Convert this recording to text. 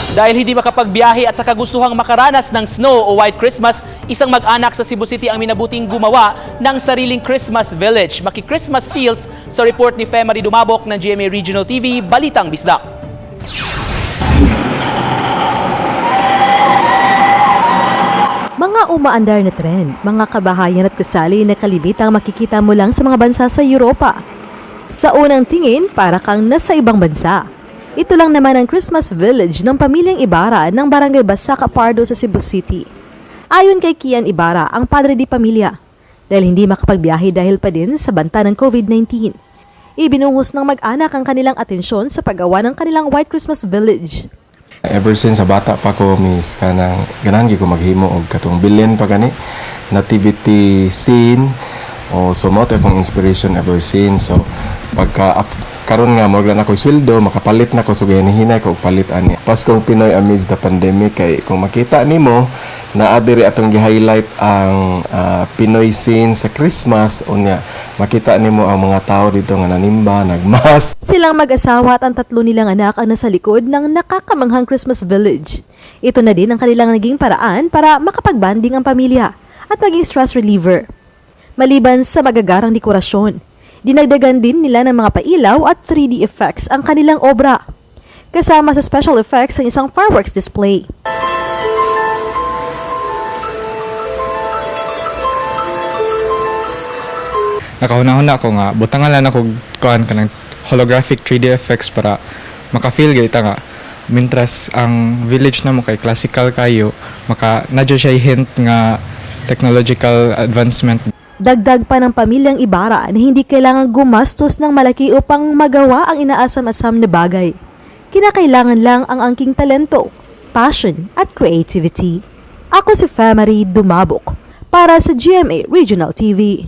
Dahil hindi makapagbiyahe at sa kagustuhang makaranas ng snow o White Christmas, isang mag-anak sa Cebu City ang minabuting gumawa ng sariling Christmas Village. Maki-Christmas feels sa report ni Femari Dumabok ng GMA Regional TV, Balitang Bisdak. Mga umaandar na trend, mga kabahayan at kusali na kalibitang makikita mo lang sa mga bansa sa Europa. Sa unang tingin, para kang nasa ibang bansa. Ito lang naman ang Christmas Village ng pamilyang Ibarra ng Barangay Basaca Pardo sa Cebu City. Ayon kay Kian Ibarra, ang padre di pamilya, dahil hindi makapagbiyahe dahil pa din sa banta ng COVID-19. Ibinuhos ng mag-anak ang kanilang atensyon sa paggawa ng kanilang White Christmas Village. Ever since sa bata pa ko, miss, kanang gananggi ko maghimo og katong bilin pa gani nativity scene o sumot akong inspiration ever since. So pagka karon nga mo na ako sweldo, makapalit na ko so gihinahinay ko og palit ani. Paskong Pinoy amidst the pandemic, kay kung makita nimo naa diri atong gi-highlight ang Pinoy scene sa Christmas, unya makita nimo ang mga tao dito nga nanimba, nagmas. Silang mag-asawa at ang tatlo nilang anak ang nasa likod ng nakakamanghang Christmas Village. Ito na din ang kanilang naging paraan para makapagbanding ang pamilya at maging stress reliever. Maliban sa magagarang dekorasyon, dinagdagan din nila ng mga pailaw at 3D effects ang kanilang obra. Kasama sa special effects ang isang fireworks display. Nakahuna-huna ko nga, butangan lang ako kuhan ka ng holographic 3D effects para maka-feel gayta nga. Mintras ang village na mo kay classical kayo, nadyo siya hint nga technological advancement. Dagdag pa ng pamilyang Ibarra na hindi kailangang gumastos ng malaki upang magawa ang inaasam-asam na bagay. Kinakailangan lang ang angking talento, passion at creativity. Ako si Femari Dumabok para sa GMA Regional TV.